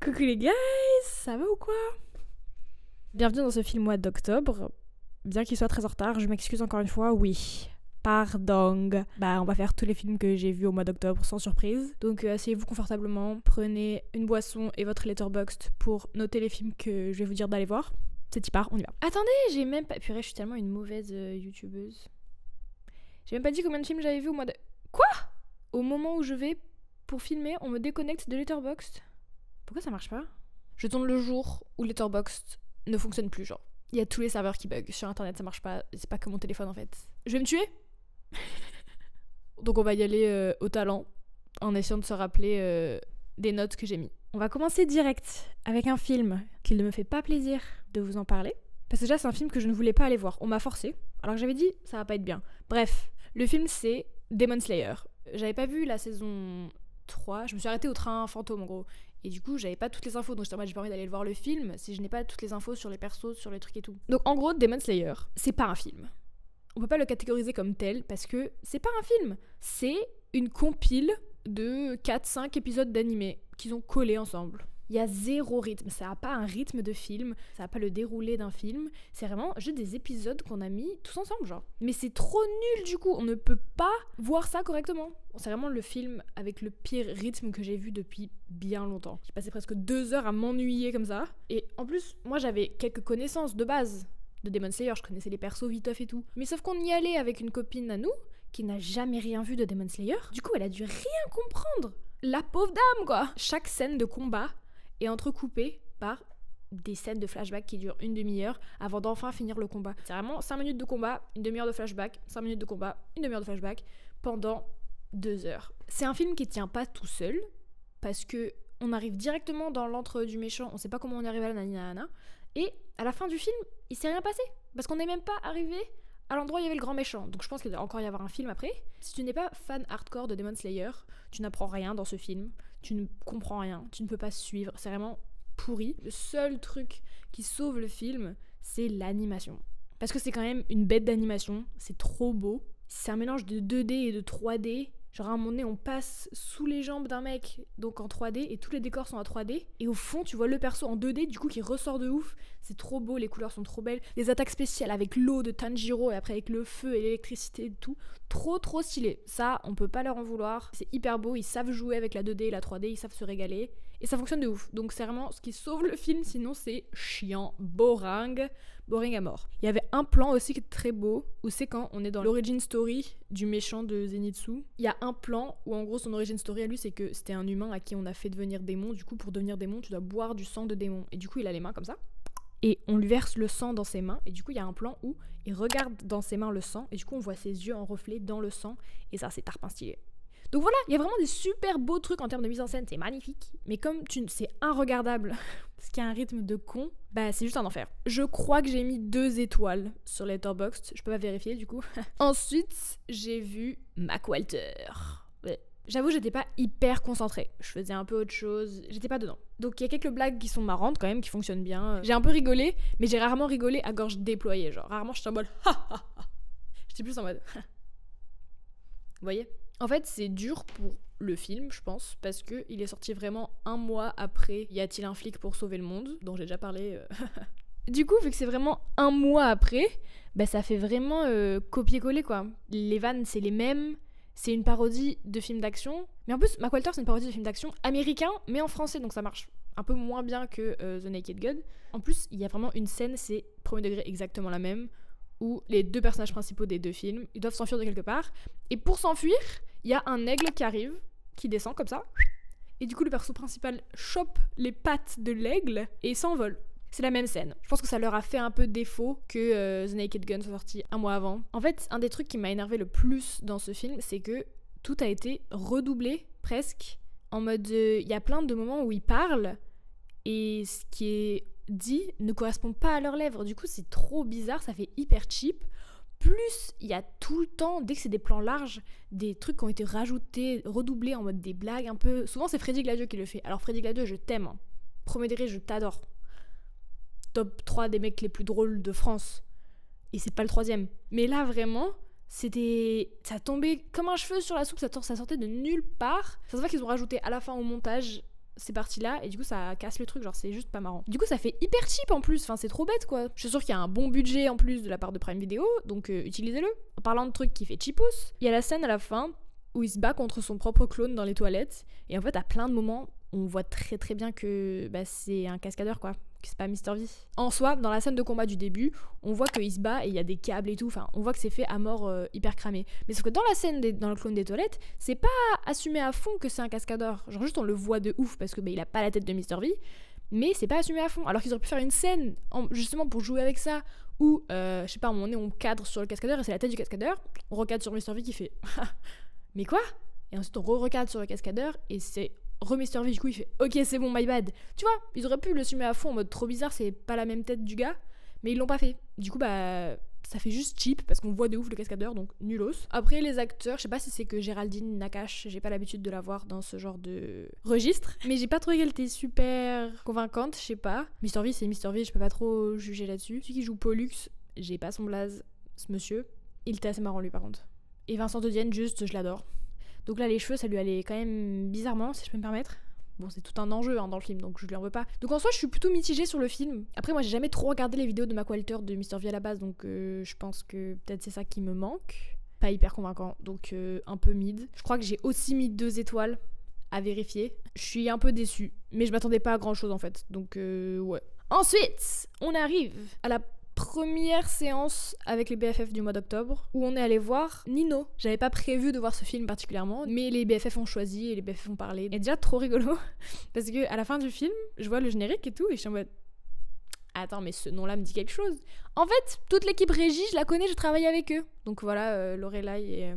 Coucou les guys, ça va ou quoi? Bienvenue dans ce film mois d'octobre. Bien qu'il soit très en retard, je m'excuse encore une fois, oui. Pardon. On va faire tous les films que j'ai vus au mois d'octobre sans surprise. Donc asseyez-vous confortablement, prenez une boisson et votre Letterboxd pour noter les films que je vais vous dire d'aller voir. C'est y part, on y va. Attendez, j'ai même pas... Purée, je suis tellement une mauvaise youtubeuse. J'ai même pas dit combien de films j'avais vu au mois de... Quoi? Au moment où je vais pour filmer, on me déconnecte de Letterboxd. Pourquoi ça marche pas? Je tourne le jour où Letterboxd ne fonctionne plus, genre. Il y a tous les serveurs qui bug. Sur internet, ça marche pas. C'est pas que mon téléphone en fait. Je vais me tuer. Donc on va y aller au talent, en essayant de se rappeler des notes que j'ai mis. On va commencer direct avec un film qu'il ne me fait pas plaisir de vous en parler. Parce que déjà, c'est un film que je ne voulais pas aller voir. On m'a forcé, alors que j'avais dit, ça va pas être bien. Bref, le film c'est Demon Slayer. J'avais pas vu la saison 3, je me suis arrêtée au train fantôme en gros. Et du coup, j'avais pas toutes les infos, donc j'étais en mode, j'ai pas envie d'aller le voir le film si je n'ai pas toutes les infos sur les persos, sur les trucs et tout. Donc en gros, Demon Slayer, c'est pas un film. On peut pas le catégoriser comme tel parce que c'est pas un film. C'est une compile de 4-5 épisodes d'animé qu'ils ont collés ensemble. Il y a zéro rythme, ça a pas un rythme de film, ça a pas le déroulé d'un film, c'est vraiment juste des épisodes qu'on a mis tous ensemble genre. Mais c'est trop nul du coup, on ne peut pas voir ça correctement. C'est vraiment le film avec le pire rythme que j'ai vu depuis bien longtemps. J'ai passé presque 2 heures à m'ennuyer comme ça. Et en plus, moi j'avais quelques connaissances de base de Demon Slayer, je connaissais les persos viteuf et tout. Mais sauf qu'on y allait avec une copine à nous qui n'a jamais rien vu de Demon Slayer. Du coup, elle a dû rien comprendre. La pauvre dame quoi. Chaque scène de combat est entrecoupée par des scènes de flashback qui durent une demi-heure avant d'enfin finir le combat. C'est vraiment 5 minutes de combat, une demi-heure de flashback, 5 minutes de combat, une demi-heure de flashback pendant 2 heures. C'est un film qui tient pas tout seul parce que on arrive directement dans l'antre du méchant, on sait pas comment on est arrivé à la nanana, et à la fin du film, il s'est rien passé parce qu'on n'est même pas arrivé à l'endroit où il y avait le grand méchant. Donc je pense qu'il doit encore y avoir un film après. Si tu n'es pas fan hardcore de Demon Slayer, tu n'apprends rien dans ce film, tu ne comprends rien, tu ne peux pas suivre, c'est vraiment pourri. Le seul truc qui sauve le film, c'est l'animation. Parce que c'est quand même une bête d'animation, c'est trop beau. C'est un mélange de 2D et de 3D. Genre à un moment donné, on passe sous les jambes d'un mec, donc en 3D, et tous les décors sont en 3D. Et au fond, tu vois le perso en 2D, du coup, qui ressort de ouf. C'est trop beau, les couleurs sont trop belles. Les attaques spéciales avec l'eau de Tanjiro, et après avec le feu et l'électricité et tout. Trop stylé. Ça, on peut pas leur en vouloir. C'est hyper beau, ils savent jouer avec la 2D et la 3D, ils savent se régaler. Et ça fonctionne de ouf. Donc c'est vraiment ce qui sauve le film, sinon c'est chiant, boring à mort. Il y avait un plan aussi qui est très beau, où c'est quand on est dans l'origin story du méchant de Zenitsu. Il y a un plan où en gros son origin story à lui c'est que c'était un humain à qui on a fait devenir démon. Du coup pour devenir démon tu dois boire du sang de démon. Et du coup il a les mains comme ça. Et on lui verse le sang dans ses mains. Et du coup il y a un plan où il regarde dans ses mains le sang. Et du coup on voit ses yeux en reflet dans le sang. Et ça c'est tarpin stylé. Donc voilà, il y a vraiment des super beaux trucs en termes de mise en scène, c'est magnifique. Mais comme c'est inregardable, parce qu'il y a un rythme de con, c'est juste un enfer. Je crois que j'ai mis 2 étoiles sur Letterboxd, je peux pas vérifier du coup. Ensuite, j'ai vu Mac Walter. Ouais. J'avoue, j'étais pas hyper concentrée. Je faisais un peu autre chose, j'étais pas dedans. Donc il y a quelques blagues qui sont marrantes quand même, qui fonctionnent bien. J'ai un peu rigolé, mais j'ai rarement rigolé à gorge déployée. Genre, rarement j'étais en mode ha ha ha. J'étais plus en mode Vous voyez ? En fait, c'est dur pour le film, je pense, parce qu'il est sorti vraiment 1 mois après Y a-t-il un flic pour sauver le monde, dont j'ai déjà parlé. Du coup, vu que c'est vraiment 1 mois après, ça fait vraiment copier-coller, quoi. Les vannes, c'est les mêmes, c'est une parodie de film d'action. Mais en plus, Mac Walter, c'est une parodie de film d'action américain, mais en français, donc ça marche un peu moins bien que The Naked Gun. En plus, il y a vraiment une scène, c'est premier degré exactement la même, où les 2 personnages principaux des 2 films, ils doivent s'enfuir de quelque part. Et pour s'enfuir, il y a un aigle qui arrive, qui descend comme ça. Et du coup, le perso principal chope les pattes de l'aigle et s'envole. C'est la même scène. Je pense que ça leur a fait un peu défaut que The Naked Gun soit sorti 1 mois avant. En fait, un des trucs qui m'a énervé le plus dans ce film, c'est que tout a été redoublé, presque. En mode, il y a plein de moments où ils parlent, et ce qui est dit ne correspond pas à leurs lèvres. Du coup, c'est trop bizarre, ça fait hyper cheap. Plus, il y a tout le temps, dès que c'est des plans larges, des trucs qui ont été rajoutés, redoublés en mode des blagues un peu... Souvent, c'est Freddy Gladieux qui le fait. Alors, Freddy Gladieux, je t'aime. Hein. Premier degré, je t'adore. Top 3 des mecs les plus drôles de France. Et c'est pas le 3e. Mais là, vraiment, c'était... Ça tombait comme un cheveu sur la soupe, ça sortait de nulle part. Ça se voit qu'ils ont rajouté à la fin au montage ces parties-là, et du coup ça casse le truc, genre c'est juste pas marrant. Du coup ça fait hyper cheap en plus, enfin c'est trop bête quoi. Je suis sûre qu'il y a un bon budget en plus de la part de Prime Video, donc utilisez-le. En parlant de trucs qui fait cheapos, il y a la scène à la fin où il se bat contre son propre clone dans les toilettes, et en fait à plein de moments, on voit très très bien que c'est un cascadeur quoi, que c'est pas Mr. V. En soi, dans la scène de combat du début, on voit qu'il se bat et il y a des câbles et tout, enfin on voit que c'est fait à mort hyper cramé. Mais sauf que dans la scène dans le clone des toilettes, c'est pas assumé à fond que c'est un cascadeur. Genre juste on le voit de ouf parce que il a pas la tête de Mr. V, mais c'est pas assumé à fond. Alors qu'ils auraient pu faire une scène justement pour jouer avec ça, où je sais pas, à un moment donné on cadre sur le cascadeur et c'est la tête du cascadeur, on recadre sur Mr. V qui fait mais quoi? Et ensuite on recadre sur le cascadeur et c'est Mr. V, du coup il fait ok c'est bon my bad. Tu vois, ils auraient pu le sumer à fond en mode trop bizarre, c'est pas la même tête du gars, mais ils l'ont pas fait. Du coup ça fait juste cheap parce qu'on voit de ouf le cascadeur, donc nulos. Après les acteurs, je sais pas si c'est que Géraldine Nakache, j'ai pas l'habitude de la voir dans ce genre de registre, mais j'ai pas trouvé qu'elle était super convaincante, je sais pas. Mr. V c'est Mr. V, je peux pas trop juger là-dessus. Celui qui joue Pollux, j'ai pas son blaze, ce monsieur. Il était assez marrant lui par contre. Et Vincent Audienne, juste je l'adore. Donc là, les cheveux, ça lui allait quand même bizarrement, si je peux me permettre. Bon, c'est tout un enjeu dans le film, donc je lui en veux pas. Donc en soi, je suis plutôt mitigée sur le film. Après, moi, j'ai jamais trop regardé les vidéos de Mac Walter de Mr. V à la base, donc je pense que peut-être c'est ça qui me manque. Pas hyper convaincant, donc un peu mid. Je crois que j'ai aussi mis 2 étoiles à vérifier. Je suis un peu déçue, mais je m'attendais pas à grand chose en fait, donc ouais. Ensuite, on arrive à la première séance avec les BFF du mois d'octobre où on est allé voir Nino. J'avais pas prévu de voir ce film particulièrement, mais les BFF ont choisi et les BFF ont parlé. Et déjà trop rigolo parce que à la fin du film, je vois le générique et tout et je suis en mode attends, mais ce nom-là me dit quelque chose. En fait, toute l'équipe régie, je la connais, je travaille avec eux. Donc voilà, Lorelai et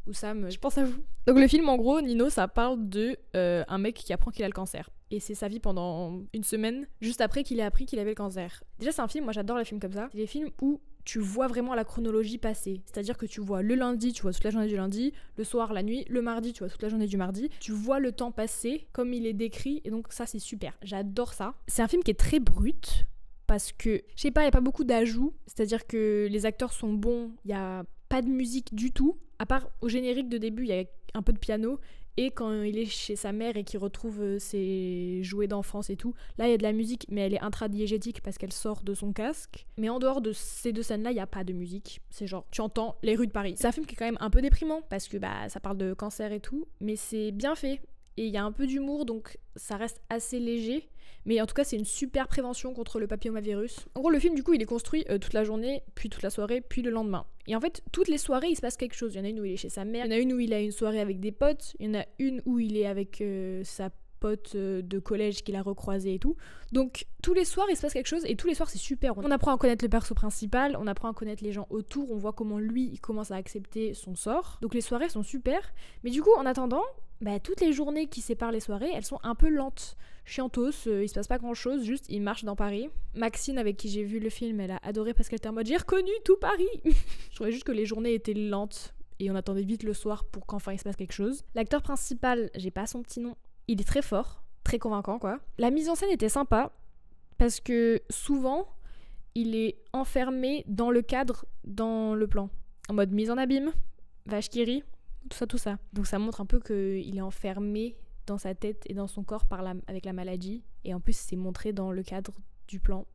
Oussam, je pense à vous. Donc le film, en gros, Nino, ça parle de un mec qui apprend qu'il a le cancer. Et c'est sa vie pendant une semaine, juste après qu'il ait appris qu'il avait le cancer. Déjà, c'est un film, moi j'adore les films comme ça. C'est des films où tu vois vraiment la chronologie passer. C'est-à-dire que tu vois le lundi, tu vois toute la journée du lundi, le soir, la nuit, le mardi, tu vois toute la journée du mardi. Tu vois le temps passer comme il est décrit, et donc ça, c'est super. J'adore ça. C'est un film qui est très brut, parce que, je sais pas, il n'y a pas beaucoup d'ajouts. C'est-à-dire que les acteurs sont bons, il n'y a pas de musique du tout. À part au générique de début, il y a un peu de piano. Et quand il est chez sa mère et qu'il retrouve ses jouets d'enfance et tout, là il y a de la musique, mais elle est intradiégétique parce qu'elle sort de son casque. Mais en dehors de ces 2 scènes-là, il n'y a pas de musique. C'est genre, tu entends les rues de Paris. C'est un film qui est quand même un peu déprimant parce que ça parle de cancer et tout, mais c'est bien fait. Et il y a un peu d'humour, donc ça reste assez léger. Mais en tout cas, c'est une super prévention contre le papillomavirus. En gros, le film, du coup, il est construit toute la journée, puis toute la soirée, puis le lendemain. Et en fait, toutes les soirées, il se passe quelque chose. Il y en a une où il est chez sa mère, il y en a une où il a une soirée avec des potes, il y en a une où il est avec sa pote de collège qu'il a recroisé et tout. Donc, tous les soirs, il se passe quelque chose, et tous les soirs, c'est super. On apprend à connaître le perso principal, on apprend à connaître les gens autour, on voit comment lui, il commence à accepter son sort. Donc, les soirées sont super. Mais du coup, en attendant, toutes les journées qui séparent les soirées, elles sont un peu lentes, chiantos, il se passe pas grand chose, juste il marche dans Paris. Maxine, avec qui j'ai vu le film, elle a adoré parce qu'elle était en mode j'ai reconnu tout Paris. Je trouvais juste que les journées étaient lentes et on attendait vite le soir pour qu'enfin il se passe quelque chose. L'acteur principal, j'ai pas son petit nom, il est très fort, très convaincant quoi. La mise en scène était sympa parce que souvent il est enfermé dans le cadre, dans le plan, en mode mise en abîme, vache qui rit. Tout ça. Donc ça montre un peu qu'il est enfermé dans sa tête et dans son corps avec la maladie. Et en plus, c'est montré dans le cadre du plan.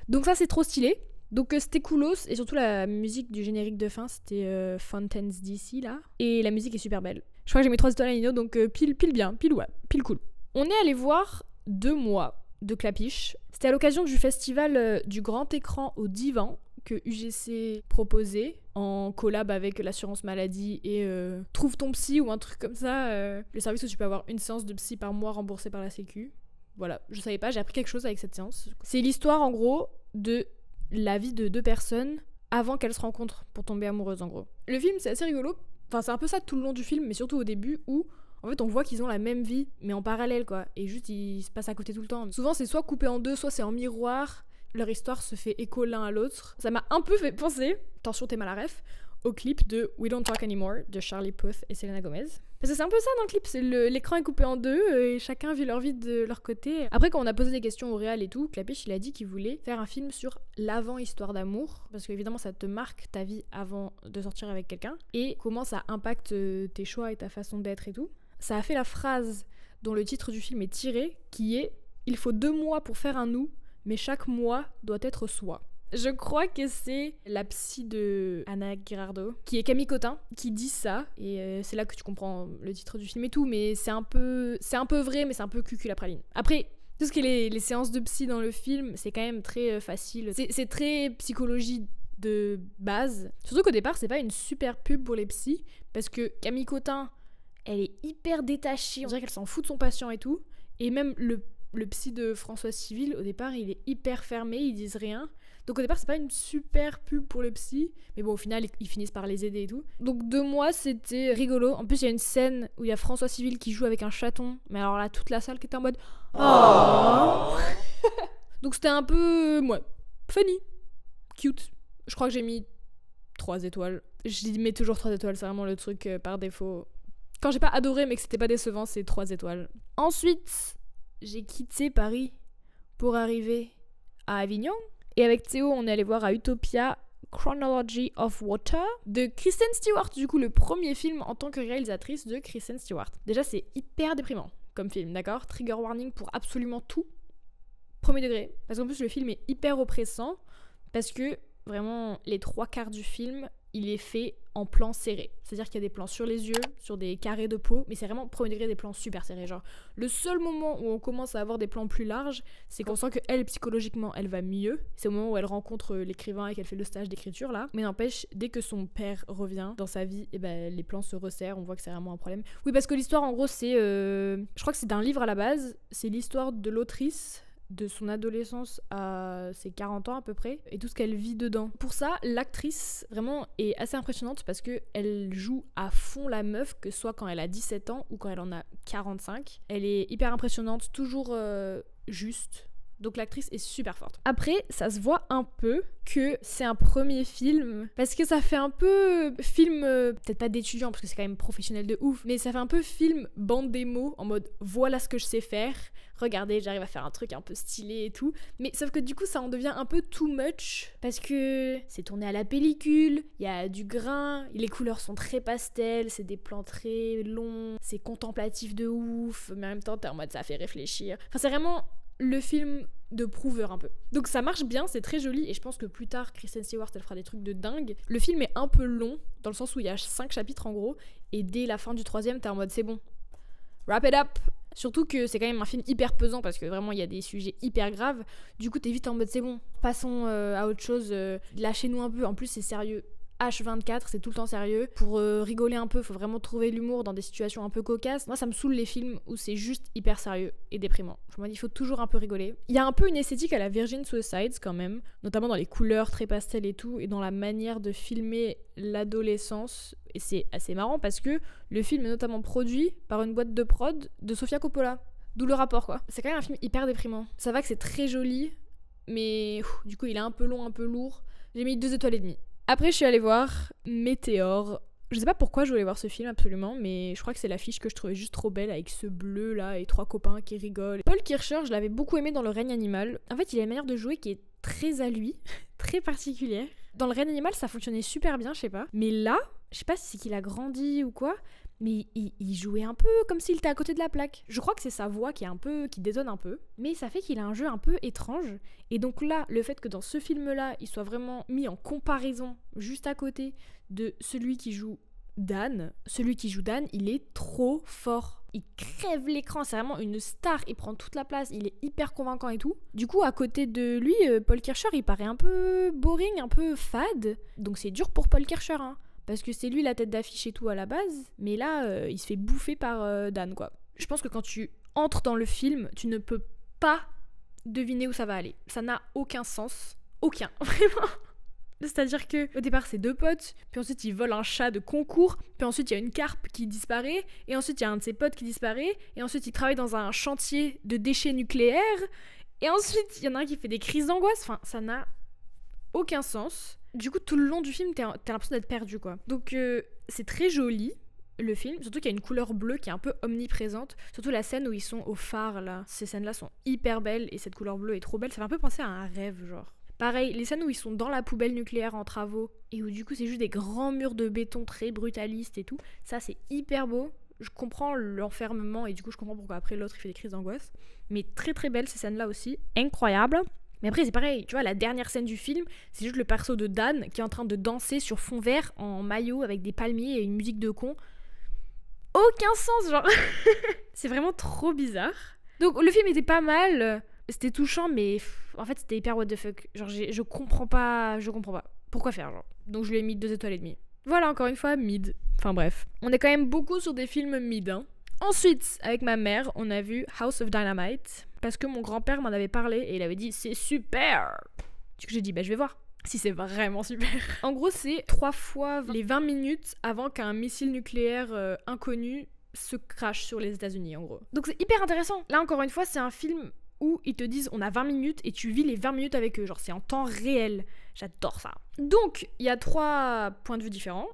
Donc ça, c'est trop stylé. Donc c'était coolos. Et surtout, la musique du générique de fin, c'était Fountains DC, là. Et la musique est super belle. Je crois que j'ai mis 3 étoiles à Nino, donc pile bien, pile cool. On est allé voir 2 mois de Clapiche. C'était à l'occasion du festival du grand écran au divan que UGC proposait en collab avec l'assurance maladie et Trouve ton psy ou un truc comme ça, le service où tu peux avoir une séance de psy par mois remboursée par la sécu. Voilà, je savais pas, j'ai appris quelque chose avec cette séance. C'est l'histoire en gros de la vie de 2 personnes avant qu'elles se rencontrent pour tomber amoureuses en gros. Le film c'est assez rigolo, enfin c'est un peu ça tout le long du film, mais surtout au début où en fait on voit qu'ils ont la même vie mais en parallèle quoi, et juste ils se passent à côté tout le temps. Souvent c'est soit coupé en 2, soit c'est en miroir. Leur histoire se fait écho l'un à l'autre. Ça m'a un peu fait penser, attention t'es mal à ref, au clip de We Don't Talk Anymore de Charlie Puth et Selena Gomez. Parce que c'est un peu ça dans le clip, l'écran est coupé en 2 et chacun vit leur vie de leur côté. Après quand on a posé des questions au réal et tout, Clapiche il a dit qu'il voulait faire un film sur l'avant-histoire d'amour, parce qu'évidemment ça te marque ta vie avant de sortir avec quelqu'un, et comment ça impacte tes choix et ta façon d'être et tout. Ça a fait la phrase dont le titre du film est tiré, qui est « Il faut 2 mois pour faire un nous, mais chaque mois doit être soi ». Je crois que c'est la psy de Anna Girardot, qui est Camille Cotin, qui dit ça, et c'est là que tu comprends le titre du film et tout, mais c'est un peu vrai, mais c'est un peu cucul la praline. Après, tout ce qui est les séances de psy dans le film, c'est quand même très facile. C'est très psychologie de base. Surtout qu'au départ, c'est pas une super pub pour les psys, parce que Camille Cotin, elle est hyper détachée, on dirait qu'elle s'en fout de son patient et tout, et même le psy de Françoise Civil, au départ, il est hyper fermé, ils disent rien. Donc au départ, c'est pas une super pub pour le psy, mais bon, au final, ils finissent par les aider et tout. Donc 2 mois, c'était rigolo. En plus, il y a une scène où il y a François Civil qui joue avec un chaton, mais alors là, toute la salle qui était en mode oh. Donc c'était un peu, ouais, funny, cute. Je crois que j'ai mis 3 étoiles. Je mets toujours 3 étoiles, c'est vraiment le truc par défaut. Quand j'ai pas adoré, mais que c'était pas décevant, c'est 3 étoiles. Ensuite, j'ai quitté Paris pour arriver à Avignon. Et avec Théo, on est allé voir à Utopia Chronology of Water de Kristen Stewart, du coup le premier film en tant que réalisatrice de Kristen Stewart. Déjà c'est hyper déprimant comme film, d'accord ? Trigger warning pour absolument tout, premier degré. Parce qu'en plus le film est hyper oppressant, parce que vraiment les 3/4 du film, il est fait en plan serré. C'est-à-dire qu'il y a des plans sur les yeux, sur des carrés de peau, mais c'est vraiment premier degré des plans super serrés. Genre, le seul moment où on commence à avoir des plans plus larges, c'est qu'on sent qu'elle, psychologiquement, elle va mieux. C'est au moment où elle rencontre l'écrivain et qu'elle fait le stage d'écriture, là. Mais n'empêche, dès que son père revient dans sa vie, et ben, les plans se resserrent, on voit que c'est vraiment un problème. Oui, parce que l'histoire, en gros, c'est... Je crois que c'est d'un livre à la base. C'est l'histoire de l'autrice, de son adolescence à ses 40 ans à peu près, et tout ce qu'elle vit dedans. Pour ça, l'actrice vraiment est assez impressionnante parce qu'elle joue à fond la meuf, que ce soit quand elle a 17 ans ou quand elle en a 45. Elle est hyper impressionnante, toujours juste. Donc l'actrice est super forte. Après, ça se voit un peu que c'est un premier film, parce que ça fait un peu film, peut-être pas d'étudiant, parce que c'est quand même professionnel de ouf, mais ça fait un peu film bande démo, en mode voilà ce que je sais faire, regardez, j'arrive à faire un truc un peu stylé et tout. Mais sauf que du coup, ça en devient un peu too much, parce que c'est tourné à la pellicule, il y a du grain, les couleurs sont très pastel, c'est des plans très longs, c'est contemplatif de ouf, mais en même temps, t'es en mode ça fait réfléchir. Enfin, c'est vraiment le film de prouveur un peu. Donc ça marche bien, c'est très joli, et je pense que plus tard, Kristen Stewart, elle fera des trucs de dingue. Le film est un peu long, dans le sens où il y a 5 chapitres en gros, et dès la fin du 3e, t'es en mode c'est bon, wrap it up. Surtout que c'est quand même un film hyper pesant, parce que vraiment il y a des sujets hyper graves. Du coup t'es vite en mode c'est bon, passons à autre chose, lâchez-nous un peu. En plus c'est sérieux, H24, c'est tout le temps sérieux. Pour rigoler un peu, faut vraiment trouver l'humour dans des situations un peu cocasses. Moi ça me saoule les films où c'est juste hyper sérieux et déprimant. Je me dis il faut toujours un peu rigoler. Il y a un peu une esthétique à la Virgin Suicides quand même, notamment dans les couleurs très pastel et tout, et dans la manière de filmer l'adolescence. Et c'est assez marrant parce que le film est notamment produit par une boîte de prod de Sofia Coppola. D'où le rapport quoi. C'est quand même un film hyper déprimant. Ça va que c'est très joli, mais du coup il est un peu long, un peu lourd. J'ai mis 2 étoiles et demie. Après, je suis allée voir Météore. Je sais pas pourquoi je voulais voir ce film absolument, mais je crois que c'est l'affiche que je trouvais juste trop belle avec ce bleu là et 3 copains qui rigolent. Paul Kircher, je l'avais beaucoup aimé dans Le Règne Animal. En fait, il a une manière de jouer qui est très à lui, très particulière. Dans Le Règne Animal, ça fonctionnait super bien, je sais pas. Mais là, je sais pas si c'est qu'il a grandi ou quoi, mais il jouait un peu comme s'il était à côté de la plaque. Je crois que c'est sa voix qui détonne un peu, mais ça fait qu'il a un jeu un peu étrange. Et donc là, le fait que dans ce film-là, il soit vraiment mis en comparaison juste à côté de celui qui joue Dan, il est trop fort. Il crève l'écran, c'est vraiment une star, il prend toute la place, il est hyper convaincant et tout. Du coup, à côté de lui, Paul Kircher, il paraît un peu boring, un peu fade. Donc c'est dur pour Paul Kircher, hein. Parce que c'est lui la tête d'affiche et tout à la base, mais là, il se fait bouffer par Dan, quoi. Je pense que quand tu entres dans le film, tu ne peux pas deviner où ça va aller. Ça n'a aucun sens. Aucun, vraiment. C'est-à-dire que au départ, c'est 2 potes, puis ensuite, ils volent un chat de concours, puis ensuite, il y a une carpe qui disparaît, et ensuite, il y a un de ses potes qui disparaît, et ensuite, ils travaillent dans un chantier de déchets nucléaires, et ensuite, il y en a un qui fait des crises d'angoisse. Enfin, ça n'a aucun sens. Du coup, tout le long du film, t'as l'impression d'être perdu, quoi. Donc, c'est très joli, le film. Surtout qu'il y a une couleur bleue qui est un peu omniprésente. Surtout la scène où ils sont au phare, là. Ces scènes-là sont hyper belles, et cette couleur bleue est trop belle. Ça fait un peu penser à un rêve, genre. Pareil, les scènes où ils sont dans la poubelle nucléaire en travaux, et où du coup, c'est juste des grands murs de béton très brutalistes et tout. Ça, c'est hyper beau. Je comprends l'enfermement et du coup je comprends pourquoi après l'autre il fait des crises d'angoisse. Mais très très belle ces scènes là aussi, incroyable. Mais après c'est pareil, tu vois, la dernière scène du film, c'est juste le perso de Dan qui est en train de danser sur fond vert en maillot avec des palmiers et une musique de con. Aucun sens, genre. C'est vraiment trop bizarre. Donc le film était pas mal, c'était touchant, mais en fait c'était hyper what the fuck. Genre je comprends pas. Pourquoi faire, genre. Donc je lui ai mis 2 étoiles et demie. Voilà, encore une fois, mid. Enfin bref. On est quand même beaucoup sur des films mid, hein. Ensuite, avec ma mère, on a vu House of Dynamite. Parce que mon grand-père m'en avait parlé et il avait dit c'est super. Du coup j'ai dit je vais voir si c'est vraiment super. En gros c'est 3 fois les 20 minutes avant qu'un missile nucléaire inconnu se crache sur les États-Unis en gros. Donc c'est hyper intéressant. Là encore une fois c'est un film où ils te disent on a 20 minutes et tu vis les 20 minutes avec eux. Genre c'est en temps réel. J'adore ça. Donc il y a 3 points de vue différents.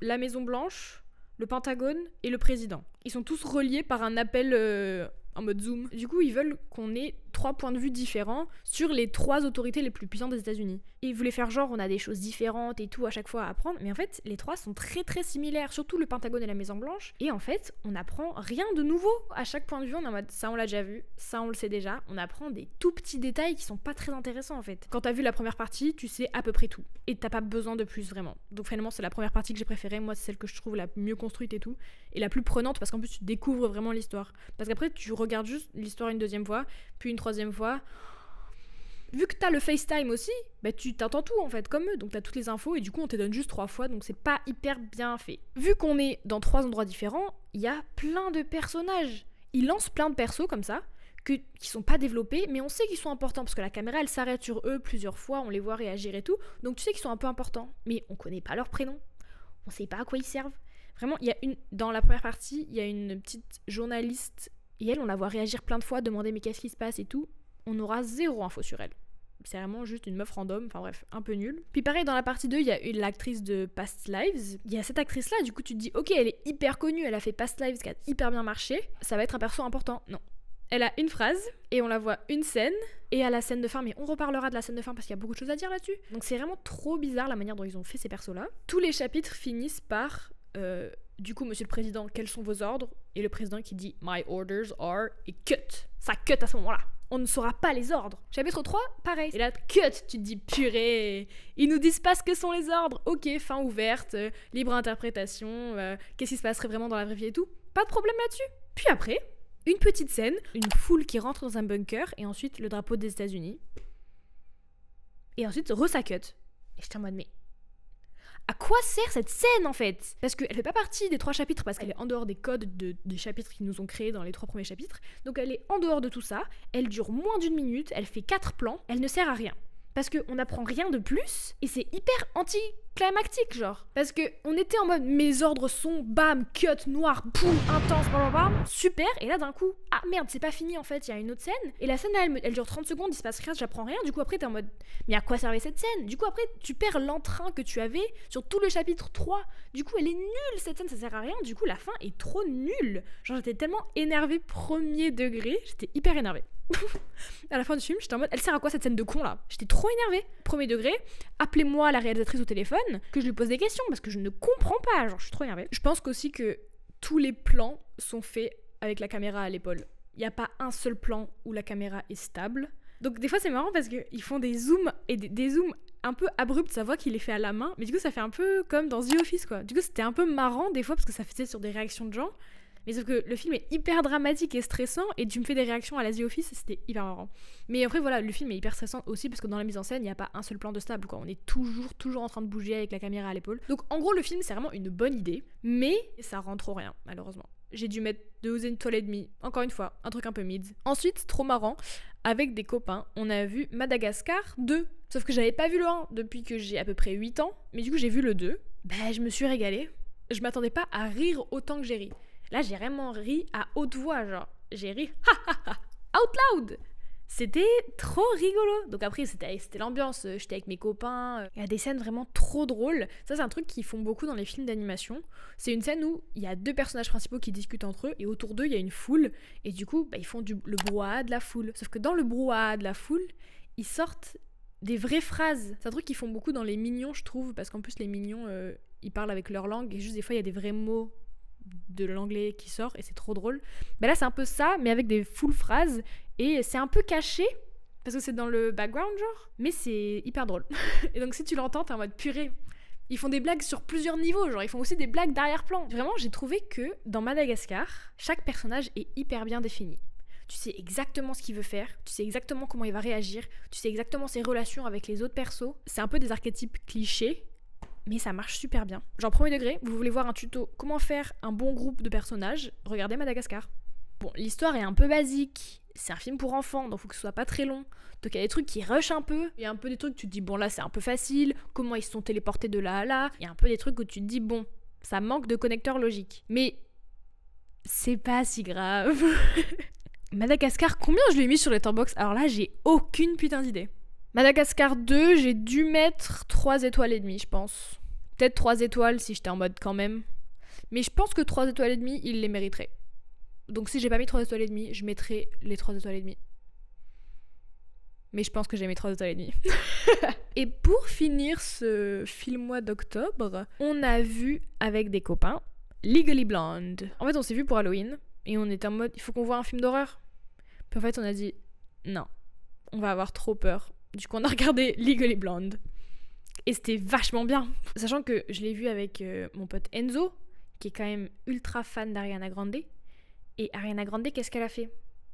La Maison Blanche, le Pentagone et le président. Ils sont tous reliés par un appel en mode Zoom. Du coup, ils veulent qu'on ait 3 points de vue différents sur les 3 autorités les plus puissantes des États-Unis. Et ils voulaient faire genre, on a des choses différentes et tout à chaque fois à apprendre, mais en fait, les 3 sont très très similaires, surtout le Pentagone et la Maison Blanche. Et en fait, on n'apprend rien de nouveau. À chaque point de vue, on est en mode, ça on l'a déjà vu, ça on le sait déjà. On apprend des tout petits détails qui sont pas très intéressants en fait. Quand t'as vu la première partie, tu sais à peu près tout. Et t'as pas besoin de plus vraiment. Donc finalement, c'est la première partie que j'ai préférée. Moi, c'est celle que je trouve la mieux construite et tout. Et la plus prenante parce qu'en plus, tu découvres vraiment l'histoire. Parce qu'après, tu regardes juste l'histoire une deuxième fois, puis une troisième fois. Vu que t'as le FaceTime aussi, bah tu t'entends tout en fait, comme eux, donc t'as toutes les infos et du coup on te donne juste 3 fois, donc c'est pas hyper bien fait. Vu qu'on est dans 3 endroits différents, il y a plein de personnages. Ils lancent plein de persos comme ça, qui sont pas développés, mais on sait qu'ils sont importants parce que la caméra elle s'arrête sur eux plusieurs fois, on les voit réagir et tout, donc tu sais qu'ils sont un peu importants, mais on connaît pas leur prénom, on sait pas à quoi ils servent. Vraiment, dans la première partie, il y a une petite journaliste et elle, on la voit réagir plein de fois, demander mais qu'est-ce qui se passe et tout. On aura 0 info sur elle. C'est vraiment juste une meuf random, enfin bref, un peu nulle. Puis pareil, dans la partie 2, il y a l'actrice de Past Lives. Il y a cette actrice-là, du coup tu te dis, ok, elle est hyper connue, elle a fait Past Lives qui a hyper bien marché, ça va être un perso important. Non. Elle a une phrase, et on la voit une scène, et à la scène de fin, mais on reparlera de la scène de fin parce qu'il y a beaucoup de choses à dire là-dessus. Donc c'est vraiment trop bizarre la manière dont ils ont fait ces persos-là. Tous les chapitres finissent par... du coup, monsieur le président, quels sont vos ordres? Et le président qui dit My orders are... et cut. Ça cut à ce moment-là. On ne saura pas les ordres. Chapitre 3, pareil. Et là, cut, tu te dis purée. Ils nous disent pas ce que sont les ordres. Ok, fin ouverte, libre interprétation, qu'est-ce qui se passerait vraiment dans la vraie vie et tout. Pas de problème là-dessus. Puis après, une petite scène, une foule qui rentre dans un bunker, et ensuite le drapeau des États-Unis. Et ensuite, ça cut. Et j'étais en mode, mais à quoi sert cette scène en fait? Parce qu'elle fait pas partie des 3 chapitres, parce qu'elle est en dehors des codes des chapitres qu'ils nous ont créés dans les 3 premiers chapitres. Donc elle est en dehors de tout ça, elle dure moins d'1 minute, elle fait 4 plans, elle ne sert à rien. Parce qu'on n'apprend rien de plus, et c'est hyper anticlimactique genre. Parce qu'on était en mode mes ordres sont bam, cut, noir, boum, intense, bam, bam, bam, super, et là d'un coup, ah merde, c'est pas fini en fait, il y a une autre scène, et la scène elle dure 30 secondes, il se passe rien, j'apprends rien, du coup après t'es en mode, mais à quoi servait cette scène? Du coup après tu perds l'entrain que tu avais sur tout le chapitre 3, du coup elle est nulle cette scène, ça sert à rien, du coup la fin est trop nulle. Genre j'étais tellement énervée premier degré, j'étais hyper énervée. À la fin du film, j'étais en mode, elle sert à quoi cette scène de con là? J'étais trop énervée. Premier degré, appelez-moi la réalisatrice au téléphone, que je lui pose des questions parce que je ne comprends pas. Genre, je suis trop énervée. Je pense qu'aussi que tous les plans sont faits avec la caméra à l'épaule. Il n'y a pas un seul plan où la caméra est stable. Donc, des fois, c'est marrant parce qu'ils font des zooms et des zooms un peu abrupts. Ça voit qu'il est fait à la main, mais du coup, ça fait un peu comme dans The Office quoi. Du coup, c'était un peu marrant des fois parce que ça faisait sur des réactions de gens. Mais sauf que le film est hyper dramatique et stressant et tu me fais des réactions à la The Office et c'était hyper marrant. Mais après voilà, le film est hyper stressant aussi parce que dans la mise en scène, il n'y a pas un seul plan de stable quoi. On est toujours en train de bouger avec la caméra à l'épaule. Donc en gros, le film c'est vraiment une bonne idée, mais ça rend trop rien malheureusement. J'ai dû mettre 2 étoiles et demie. Encore une fois, un truc un peu mid. Ensuite, trop marrant, avec des copains, on a vu Madagascar 2. Sauf que j'avais pas vu le 1 depuis que j'ai à peu près 8 ans. Mais du coup, j'ai vu le 2. Bah, je me suis régalée. Je m'attendais pas à rire autant que j'ai ri. Là, j'ai vraiment ri à haute voix, genre. J'ai ri out loud. C'était trop rigolo. Donc après, c'était l'ambiance. J'étais avec mes copains. Il y a des scènes vraiment trop drôles. Ça, c'est un truc qu'ils font beaucoup dans les films d'animation. C'est une scène où il y a 2 personnages principaux qui discutent entre eux et autour d'eux, il y a une foule. Et du coup, ils font le brouhaha de la foule. Sauf que dans le brouhaha de la foule, ils sortent des vraies phrases. C'est un truc qu'ils font beaucoup dans les Mignons, je trouve. Parce qu'en plus, les Mignons, ils parlent avec leur langue. Et juste des fois, il y a des vrais mots de l'anglais qui sort et c'est trop drôle. Bah là c'est un peu ça mais avec des full phrases et c'est un peu caché parce que c'est dans le background genre, mais c'est hyper drôle. Et donc si tu l'entends t'es en mode purée. Ils font des blagues sur plusieurs niveaux, genre ils font aussi des blagues d'arrière-plan. Vraiment j'ai trouvé que dans Madagascar, chaque personnage est hyper bien défini. Tu sais exactement ce qu'il veut faire, tu sais exactement comment il va réagir, tu sais exactement ses relations avec les autres persos. C'est un peu des archétypes clichés, mais ça marche super bien. Genre premier degré, vous voulez voir un tuto comment faire un bon groupe de personnages, regardez Madagascar. Bon, l'histoire est un peu basique, c'est un film pour enfants, donc faut que ce soit pas très long. Donc il y a des trucs qui rushent un peu, il y a un peu des trucs où tu te dis bon là c'est un peu facile, comment ils se sont téléportés de là à là, il y a un peu des trucs où tu te dis bon, ça manque de connecteur logique. Mais c'est pas si grave. Madagascar, combien je lui ai mis sur Letterboxd? Alors là, j'ai aucune putain d'idée. Madagascar 2, j'ai dû mettre 3 étoiles et demie, je pense. Peut-être 3 étoiles si j'étais en mode quand même. Mais je pense que 3 étoiles et demie, il les mériterait. Donc si j'ai pas mis 3 étoiles et demie, je mettrais les 3 étoiles et demie. Mais je pense que j'ai mis 3 étoiles et demie. Et pour finir ce film mois d'octobre, on a vu avec des copains Legally Blonde. En fait, on s'est vu pour Halloween. Et on était en mode, il faut qu'on voit un film d'horreur. Puis en fait, on a dit, non, on va avoir trop peur. Du coup, on a regardé Legally Blonde. Et c'était vachement bien. Sachant que je l'ai vu avec mon pote Enzo, qui est quand même ultra fan d'Ariana Grande. Et Ariana Grande, qu'est-ce qu'elle a fait?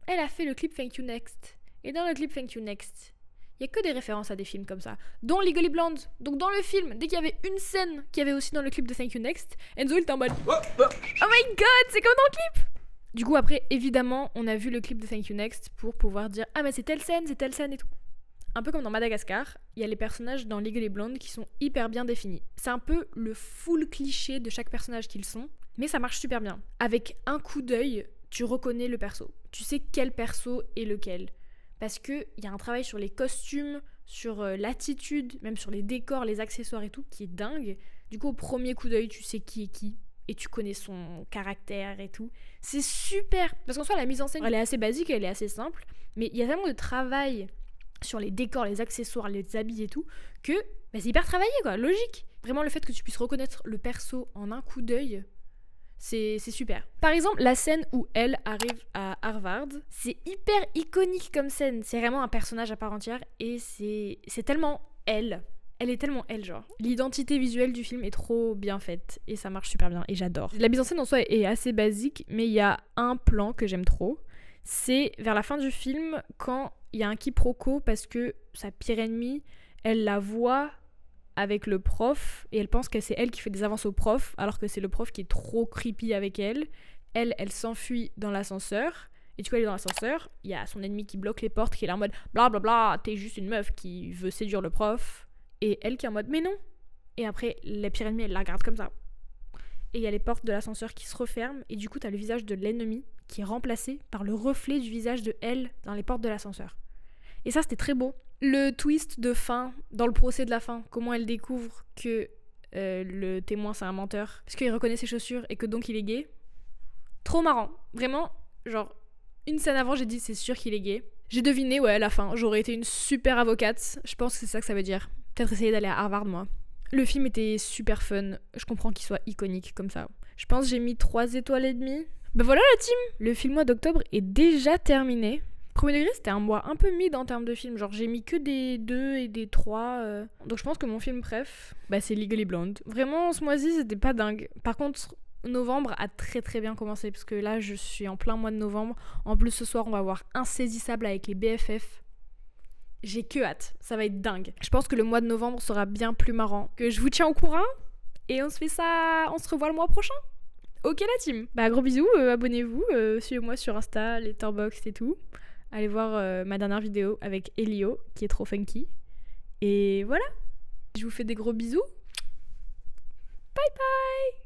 Elle a fait le clip Thank You Next. Et dans le clip Thank You Next, il y a que des références à des films comme ça. Dont Legally Blonde. Donc dans le film, dès qu'il y avait une scène qu'il y avait aussi dans le clip de Thank You Next, Enzo il était en mode oh my god, c'est comme dans le clip! Du coup, après, évidemment, on a vu le clip de Thank You Next pour pouvoir dire « Ah, mais c'est telle scène et tout ». Un peu comme dans Madagascar, il y a les personnages dans Legally Blonde qui sont hyper bien définis. C'est un peu le full cliché de chaque personnage qu'ils sont, mais ça marche super bien. Avec un coup d'œil, tu reconnais le perso. Tu sais quel perso est lequel. Parce qu'il y a un travail sur les costumes, sur l'attitude, même sur les décors, les accessoires et tout, qui est dingue. Du coup, au premier coup d'œil, tu sais qui est qui. Et tu connais son caractère et tout. C'est super. Parce qu'en soi, la mise en scène, elle est assez basique, elle est assez simple. Mais il y a tellement de travail sur les décors, les accessoires, les habits et tout, que bah, c'est hyper travaillé, quoi. Logique. Vraiment, le fait que tu puisses reconnaître le perso en un coup d'œil, c'est super. Par exemple, la scène où elle arrive à Harvard, c'est hyper iconique comme scène. C'est vraiment un personnage à part entière. Et c'est tellement elle. Elle est tellement elle, genre. L'identité visuelle du film est trop bien faite et ça marche super bien et j'adore. La mise en scène en soi est assez basique, mais il y a un plan que j'aime trop. C'est vers la fin du film quand il y a un quiproquo parce que sa pire ennemie, elle la voit avec le prof et elle pense que c'est elle qui fait des avances au prof alors que c'est le prof qui est trop creepy avec elle. Elle s'enfuit dans l'ascenseur. Et du coup, elle est dans l'ascenseur, il y a son ennemi qui bloque les portes, qui est là en mode blablabla, t'es juste une meuf qui veut séduire le prof. Et elle qui est en mode mais non. Et après la pire ennemie elle la regarde comme ça. Et il y a les portes de l'ascenseur qui se referment et du coup t'as le visage de l'ennemi qui est remplacé par le reflet du visage de elle dans les portes de l'ascenseur. Et ça c'était très beau. Le twist de fin, dans le procès de la fin, comment elle découvre que le témoin c'est un menteur parce qu'il reconnaît ses chaussures et que donc il est gay. Trop marrant. Vraiment, genre une scène avant j'ai dit c'est sûr qu'il est gay. J'ai deviné ouais à la fin, j'aurais été une super avocate. Je pense que c'est ça que ça veut dire. Peut-être essayer d'aller à Harvard, moi. Le film était super fun. Je comprends qu'il soit iconique comme ça. Je pense que j'ai mis 3 étoiles et demie. Ben voilà la team. Le film mois d'octobre est déjà terminé. Premier degré, c'était un mois un peu mid en termes de films. Genre, j'ai mis que des 2 et des 3. Donc je pense que mon film préf, bah, c'est Legally Blonde. Vraiment, ce mois-ci, c'était pas dingue. Par contre, novembre a très très bien commencé. Parce que là, je suis en plein mois de novembre. En plus, ce soir, on va voir Insaisissable avec les BFF. J'ai que hâte, ça va être dingue. Je pense que le mois de novembre sera bien plus marrant. Que je vous tiens au courant et on se fait ça, on se revoit le mois prochain. Ok la team. Bah gros bisous, abonnez-vous, suivez-moi sur Insta, Letterboxd et tout. Allez voir ma dernière vidéo avec Elio qui est trop funky. Et voilà. Je vous fais des gros bisous. Bye bye.